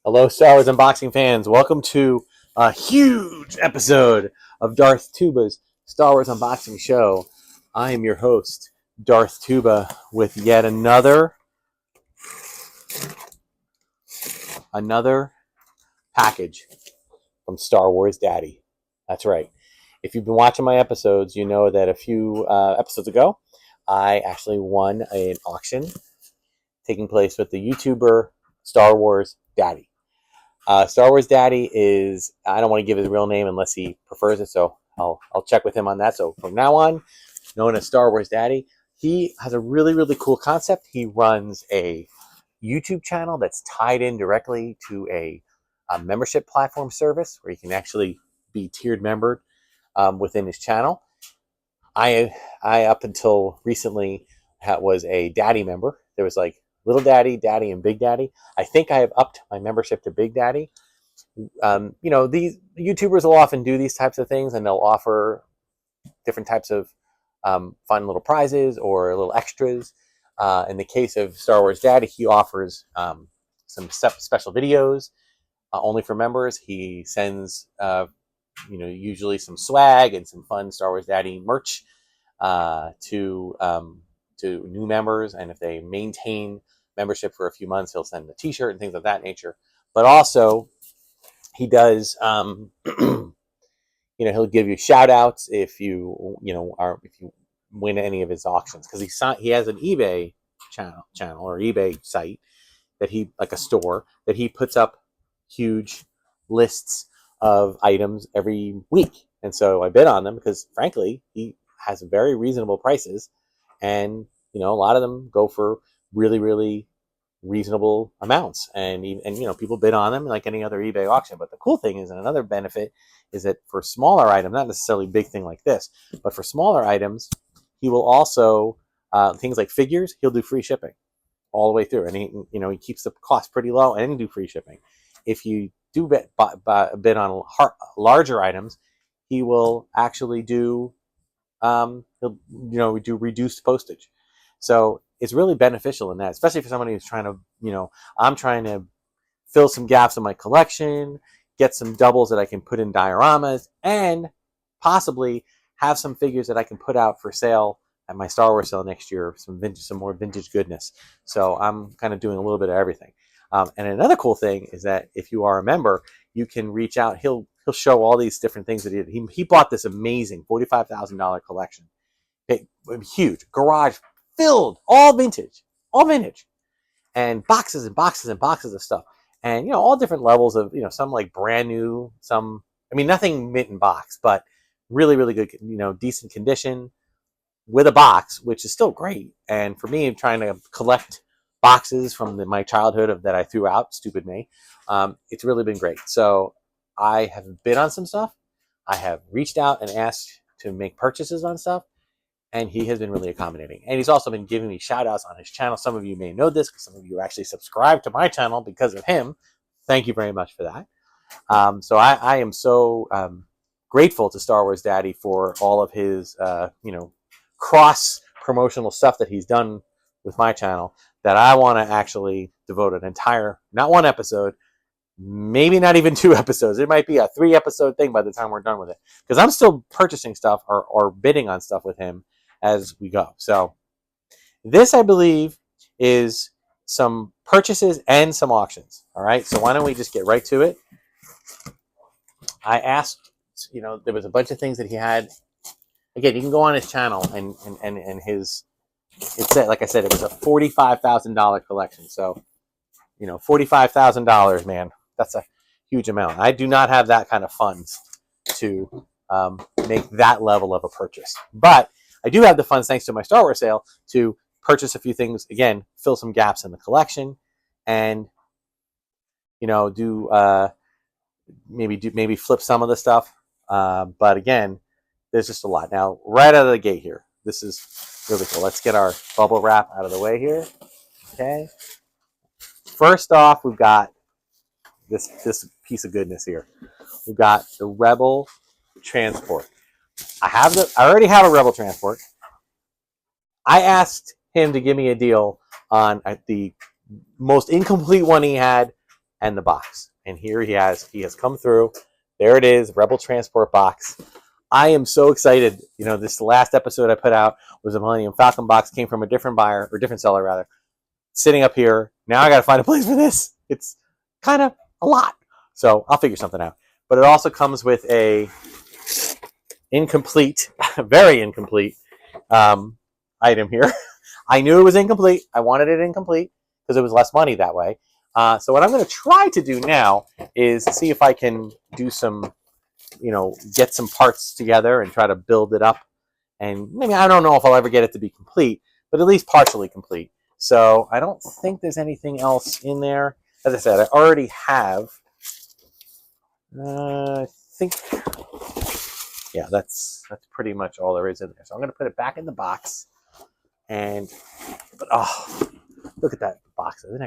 Hello, Star Wars unboxing fans. Welcome to a huge episode of Darth Tuba's Star Wars unboxing show. I am your host, Darth Tuba, with yet another package from Star Wars Daddy. That's right. If you've been watching my episodes, you know that a few episodes ago, I actually won an auction taking place with the YouTuber Star Wars Daddy. Star Wars Daddy is, I don't want to give his real name unless he prefers it, so I'll check with him on that. So from now on, known as Star Wars Daddy, he has a really cool concept. He runs a YouTube channel that's tied in directly to a membership platform service where you can actually be tiered membered within his channel. I up until recently was a Daddy member. There was like Little Daddy, Daddy, and Big Daddy. I think I have upped my membership to Big Daddy. These YouTubers will often do these types of things, and they'll offer different types of fun little prizes or little extras. In the case of Star Wars Daddy, he offers some special videos only for members. He sends usually some swag and some fun Star Wars Daddy merch to new members, and if they maintain membership for a few months, he'll send a T-shirt and things of that nature. But also, he does, he'll give you shout outs if you win any of his auctions, because he has an eBay channel or eBay site that he, like a store that he puts up huge lists of items every week. And so I bid on them because, frankly, he has very reasonable prices, and a lot of them go for really reasonable amounts, and people bid on them like any other eBay auction. But the cool thing is, and another benefit is, that for smaller items, not necessarily big thing like this, but for smaller items, he will also things like figures, he'll do free shipping all the way through, and he keeps the cost pretty low and do free shipping. If you do bid on larger items, he will actually do he'll do reduced postage. So it's really beneficial in that, especially for somebody who's trying to, I'm trying to fill some gaps in my collection, get some doubles that I can put in dioramas, and possibly have some figures that I can put out for sale at my Star Wars sale next year, some more vintage goodness. So I'm kind of doing a little bit of everything. And another cool thing is that if you are a member, you can reach out. He'll show all these different things that he did. He bought this amazing $45,000 collection. Huge garage filled, all vintage, and boxes and boxes and boxes of stuff, and all different levels of, some like brand new, some, nothing mint in box, but really good, decent condition with a box, which is still great. And for me, trying to collect boxes from my childhood that I threw out, stupid me, it's really been great. So I have bid on some stuff. I have reached out and asked to make purchases on stuff, and he has been really accommodating. And he's also been giving me shout outs on his channel. Some of you may know this, because some of you actually subscribe to my channel because of him. Thank you very much for that. So I am so grateful to Star Wars Daddy for all of his, cross promotional stuff that he's done with my channel, that I want to actually devote an entire, not one episode, maybe not even 2 episodes. It might be a 3-episode thing by the time we're done with it, because I'm still purchasing stuff or bidding on stuff with him as we go. So this, I believe, is some purchases and some auctions. All right, so why don't we just get right to it? I asked, there was a bunch of things that he had. Again, you can go on his channel and his, it said, like I said, it was a $45,000 collection. So, $45,000, man, that's a huge amount. I do not have that kind of funds to make that level of a purchase, but I do have the funds, thanks to my Star Wars sale, to purchase a few things, again, fill some gaps in the collection, and maybe flip some of the stuff. But again, there's just a lot. Now, right out of the gate here, this is really cool. Let's get our bubble wrap out of the way here. Okay. First off, we've got this piece of goodness here. We've got the Rebel transport. I already have a Rebel transport. I asked him to give me a deal on the most incomplete one he had and the box. And here he has come through. There it is, Rebel Transport box. I am so excited. You know, this last episode I put out was a Millennium Falcon box, came from a different buyer, or different seller rather, sitting up here. Now I got to find a place for this. It's kind of a lot. So I'll figure something out. But it also comes with a incomplete, very incomplete item here. I knew it was incomplete. I wanted it incomplete because it was less money that way. So what I'm going to try to do now is see if I can do some, you know, get some parts together and try to build it up. And maybe, I don't know if I'll ever get it to be complete, but at least partially complete. So I don't think there's anything else in there. As I said, I already have, I think, yeah, that's pretty much all there is in there. So I'm going to put it back in the box. And, but, oh, look at that box. Isn't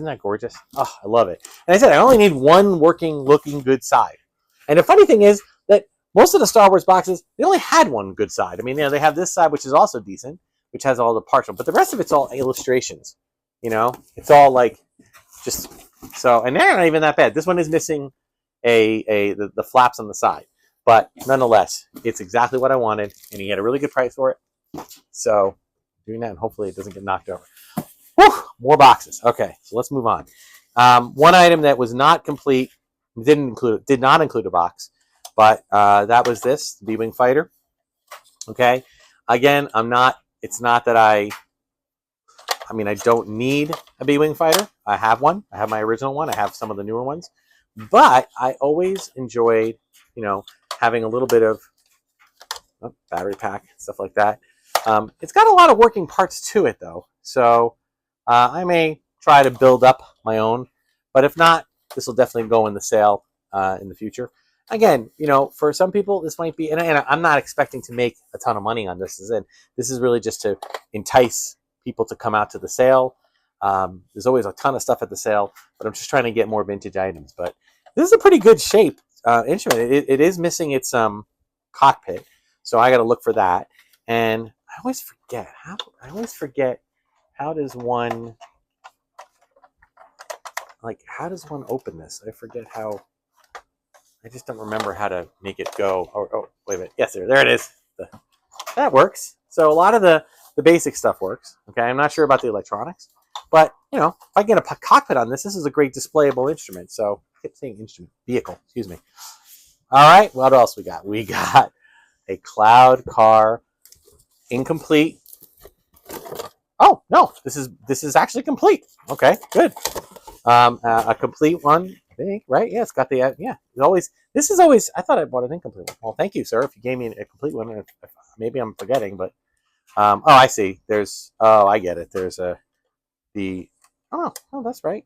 that gorgeous? Oh, I love it. And I said, I only need one working, looking good side. And the funny thing is that most of the Star Wars boxes, they only had one good side. I mean, you know, they have this side, which is also decent, which has all the partial, but the rest of it's all illustrations. You know, it's all like just so, and they're not even that bad. This one is missing the flaps on the side, but nonetheless, it's exactly what I wanted, and he had a really good price for it. So doing that, and hopefully it doesn't get knocked over. Whew, more boxes. Okay, so let's move on. One item that was not complete, did not include a box, but that was this, the B-Wing fighter. Okay, again, it's not that I mean, I don't need a B-Wing fighter. I have one. I have my original one. I have some of the newer ones. But I always enjoyed, you know, having a little bit of battery pack, stuff like that. It's got a lot of working parts to it, though. So I may try to build up my own. But if not, this will definitely go in the sale in the future. Again, you know, for some people, this might be, and I'm not expecting to make a ton of money on this. This is really just to entice people to come out to the sale. There's always a ton of stuff at the sale, but I'm just trying to get more vintage items. But this is a pretty good shape instrument. It is missing its cockpit, so I got to look for that. And I always forget how does one open this? I forget how. I just don't remember how to make it go. Oh, wait a minute. Yes, there it is. That works. So a lot of the basic stuff works. Okay, I'm not sure about the electronics, but you know, if I get a cockpit on this is a great displayable instrument. So I keep saying instrument, vehicle. Excuse me. All right, what else we got? We got a cloud car, incomplete. Oh no, this is actually complete. Okay, good. A complete one. I think, right? Yeah, it's got the yeah. This is always. I thought I bought an incomplete one. Well, thank you, sir. If you gave me a complete one, maybe I'm forgetting, but oh, I see. I get it. There's oh, that's right.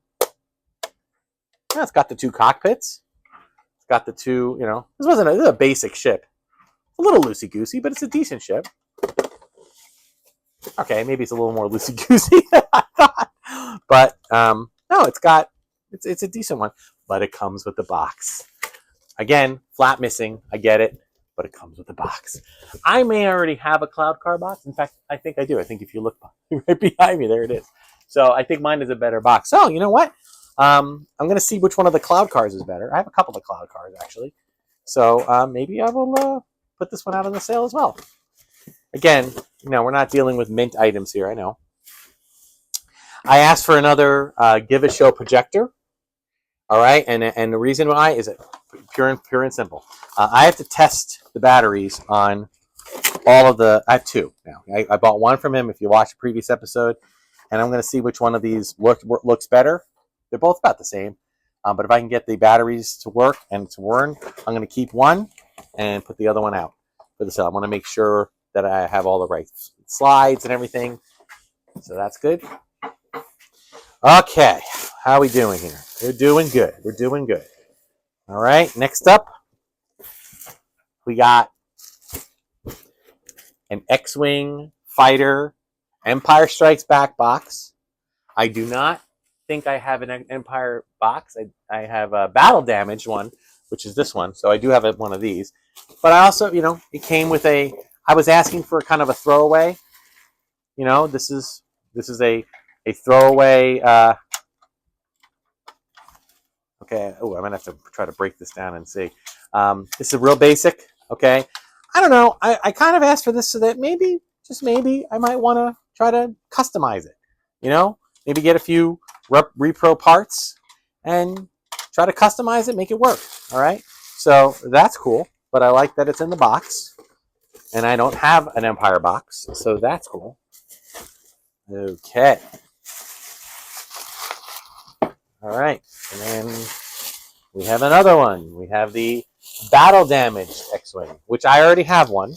Yeah, it's got the two cockpits. It's got the two. You know, this is a basic ship. A little loosey goosey, but it's a decent ship. Okay, maybe it's a little more loosey goosey than I thought, but no, it's a decent one. But it comes with the box. Again, flap missing. I get it, but it comes with the box. I may already have a cloud car box. In fact, I think I do. I think if you look right behind me, there it is. So I think mine is a better box. So you know what? I'm going to see which one of the cloud cars is better. I have a couple of cloud cars actually. So maybe I will put this one out on the sale as well. Again, you know, we're not dealing with mint items here. I know. I asked for another Give a Show projector. All right, and the reason why is pure and simple. I have to test the batteries on all of the. I have two now. I bought one from him. If you watched the previous episode, and I'm going to see which one of these looks better. They're both about the same, but if I can get the batteries to work and to warn, I'm going to keep one and put the other one out for the sale. I want to make sure that I have all the right slides and everything. So that's good. Okay, how are we doing here? We're doing good. We're doing good. All right, next up, we got an X-Wing fighter Empire Strikes Back box. I do not think I have an Empire box. I have a battle damaged one, which is this one. So I do have one of these. But I also, you know, it came with I was asking for kind of a throwaway. You know, this is a throwaway Okay. Oh, I'm gonna have to try to break this down and see. This is real basic. Okay. I don't know. I kind of asked for this so that maybe, just maybe, I might want to try to customize it. You know, maybe get a few repro parts and try to customize it, make it work. All right. So that's cool. But I like that it's in the box, and I don't have an Empire box, so that's cool. Okay. All right. And then we have another one. We have the battle damaged X-Wing, which I already have one.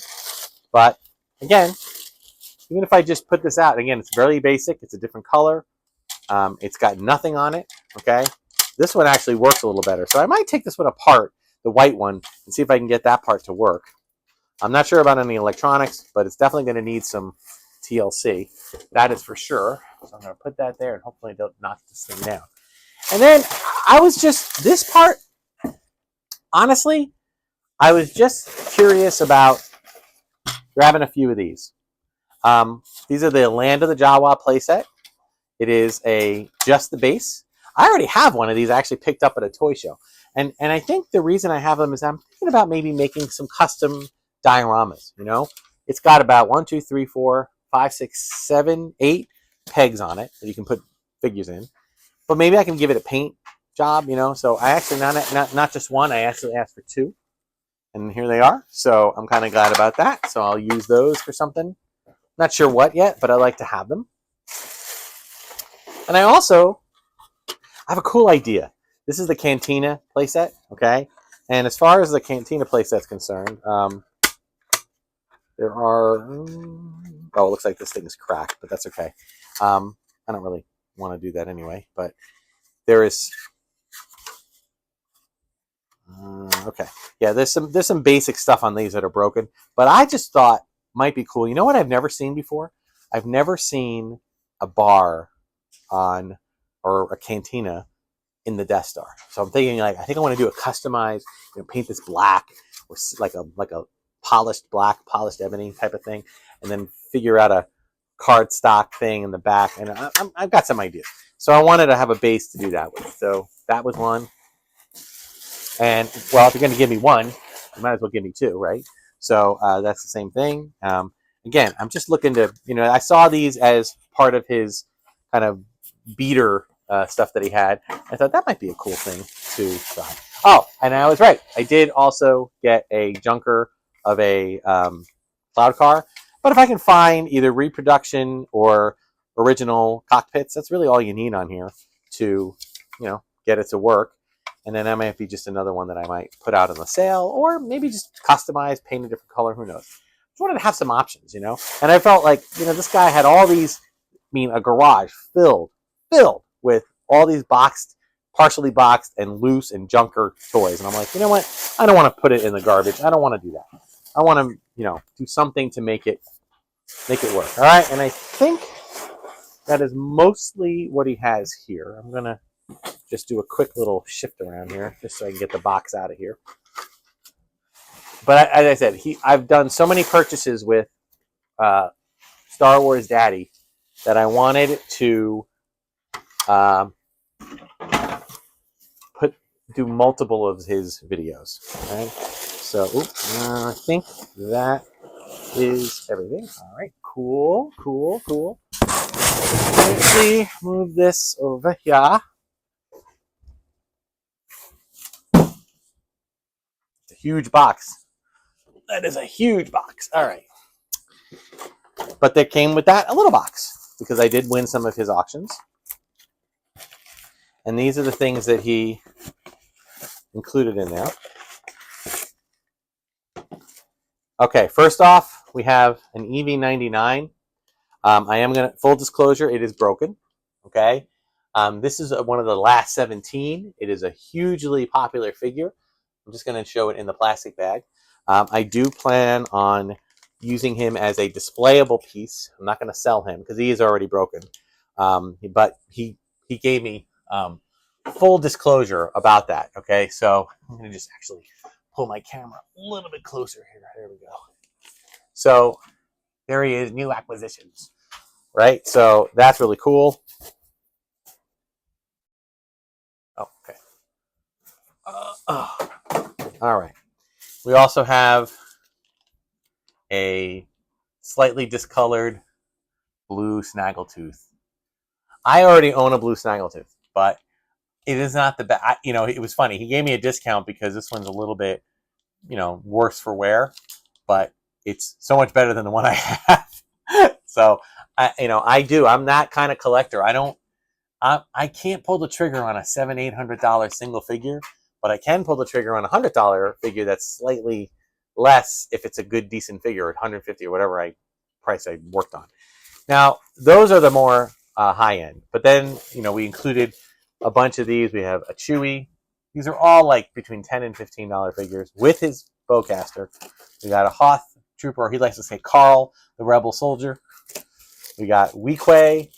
But again, even if I just put this out, again, it's very basic. It's a different color. It's got nothing on it. Okay. This one actually works a little better. So I might take this one apart, the white one, and see if I can get that part to work. I'm not sure about any electronics, but it's definitely going to need some TLC. That is for sure. So I'm going to put that there, and hopefully don't knock this thing down. And then I was just, this part, honestly, I was just curious about grabbing a few of these. These are the Land of the Jawa playset. It is just the base. I already have one of these I actually picked up at a toy show. And I think the reason I have them is I'm thinking about maybe making some custom dioramas, you know? It's got about 1, 2, 3, 4, 5, 6, 7, 8 pegs on it that you can put figures in. But maybe I can give it a paint job, you know? So I actually, not just one, I actually asked for 2. And here they are. So I'm kind of glad about that. So I'll use those for something. Not sure what yet, but I like to have them. And I have a cool idea. This is the Cantina playset, okay? And as far as the Cantina playset's concerned, there are... oh, it looks like this thing is cracked, but that's okay. I don't really want to do that anyway, but there is... okay. Yeah, there's some basic stuff on these that are broken, but I just thought might be cool. You know what I've never seen before? I've never seen a bar on, or a cantina in the Death Star. So I'm thinking, like, I think I want to do a customized, you know, paint this black, or like a polished black, polished ebony type of thing, and then figure out a cardstock thing in the back. And I've got some ideas. So I wanted to have a base to do that with. So that was one. And, well, if you're going to give me one, you might as well give me 2, right? So that's the same thing. Again, I'm just looking to, you know, I saw these as part of his kind of beater stuff that he had. I thought that might be a cool thing to try. Oh, and I was right. I did also get a junker of a cloud car. But if I can find either reproduction or original cockpits, that's really all you need on here to, you know, get it to work. And then that might be just another one that I might put out on the sale, or maybe just customize, paint a different color, who knows. I just wanted to have some options, you know? And I felt like, you know, this guy had all these, I mean, a garage filled with all these boxed, partially boxed and loose and junker toys. And I'm like, you know what? I don't want to put it in the garbage. I don't want to do that. I want to, you know, do something to make it work. All right. And I think that is mostly what he has here. I'm going to just do a quick little shift around here just so I can get the box out of here. But as I said, I've done so many purchases with Star Wars Daddy that I wanted to do multiple of his videos. Right? So I think that is everything. All right, cool. Let's see, move this over here. It's a huge box. That is a huge box. All right. But they came with that a little box because I did win some of his auctions. And these are the things that he included in there. Okay, first off, we have an EV99. I am going to, full disclosure, it is broken. Okay. This is one of the last 17. It is a hugely popular figure. I'm just going to show it in the plastic bag. I do plan on using him as a displayable piece. I'm not going to sell him because he is already broken. But he gave me full disclosure about that. Okay, so I'm going to just actually pull my camera a little bit closer here. There we go. So there he is, new acquisitions. Right, so that's really cool. Oh, okay. All right. We also have a slightly discolored blue snaggletooth. I already own a blue snaggletooth, but it is not the best. You know, it was funny. He gave me a discount because this one's a little bit, you know, worse for wear, but it's so much better than the one I have. So, I'm that kind of collector. I can't pull the trigger on a $700-800 single figure, but I can pull the trigger on $100 figure that's slightly less if it's a good, decent figure at 150 or whatever price I worked on. Now, those are the more high end. But then, we included a bunch of these. We have a Chewie. These are all like between $10 and $15 figures with his bowcaster. We got a Hoth trooper, or he likes to say Carl, the rebel soldier. We got Weequay,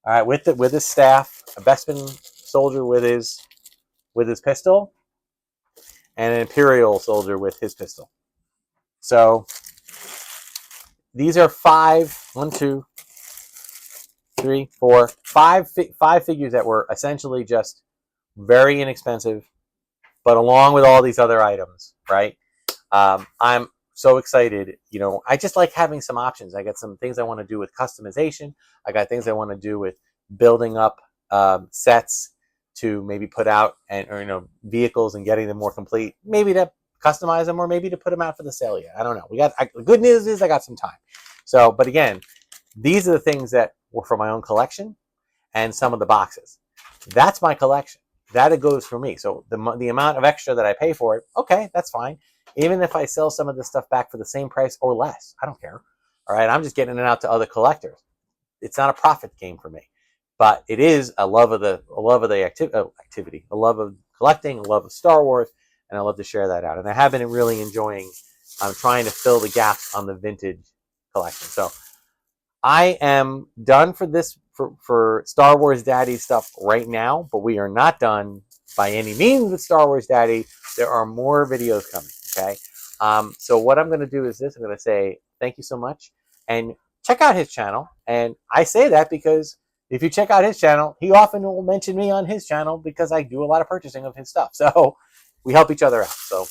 all right, with his staff, a Bespin soldier with his pistol, and an Imperial soldier with his pistol. So these are five figures that were essentially just very inexpensive, but along with all these other items, right? I'm so excited. I just like having some options. I got some things I want to do with customization. I got things I want to do with building up sets to maybe put out or vehicles and getting them more complete. Maybe to customize them, or maybe to put them out for the sale yet. I don't know. The good news is I got some time. So, but again, these are the things that were for my own collection, and some of the boxes. That's my collection. That it goes for me. So the amount of extra that I pay for it, okay, that's fine. Even if I sell some of this stuff back for the same price or less, I don't care. All right, I'm just getting it out to other collectors. It's not a profit game for me, but it is a love of the activity, a love of collecting, a love of Star Wars, and I love to share that out. And I have been really enjoying. I'm trying to fill the gaps on the vintage collection. So I am done for this for Star Wars Daddy stuff right now, but we are not done by any means with Star Wars Daddy. There are more videos coming, okay? So what I'm going to do is this. I'm going to say thank you so much, and check out his channel. And I say that because if you check out his channel, he often will mention me on his channel because I do a lot of purchasing of his stuff. So we help each other out. So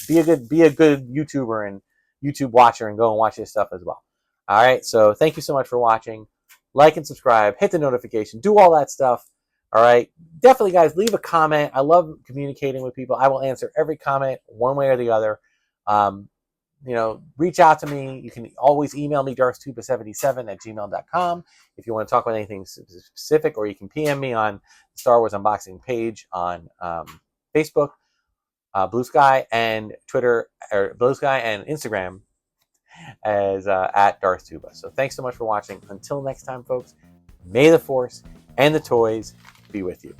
be a good YouTuber and YouTube watcher and go and watch his stuff as well. All right, so thank you so much for watching. Like and subscribe, hit the notification, do all that stuff. All right, definitely, guys, leave a comment. I love communicating with people. I will answer every comment one way or the other. Reach out to me. You can always email me, darthtuba77@gmail.com, if you want to talk about anything specific, or you can PM me on the Star Wars Unboxing page on Facebook, Bluesky, and Twitter, or Bluesky and Instagram as at Darth Tuba. So thanks so much for watching. Until next time, folks, may the Force and the toys be with you.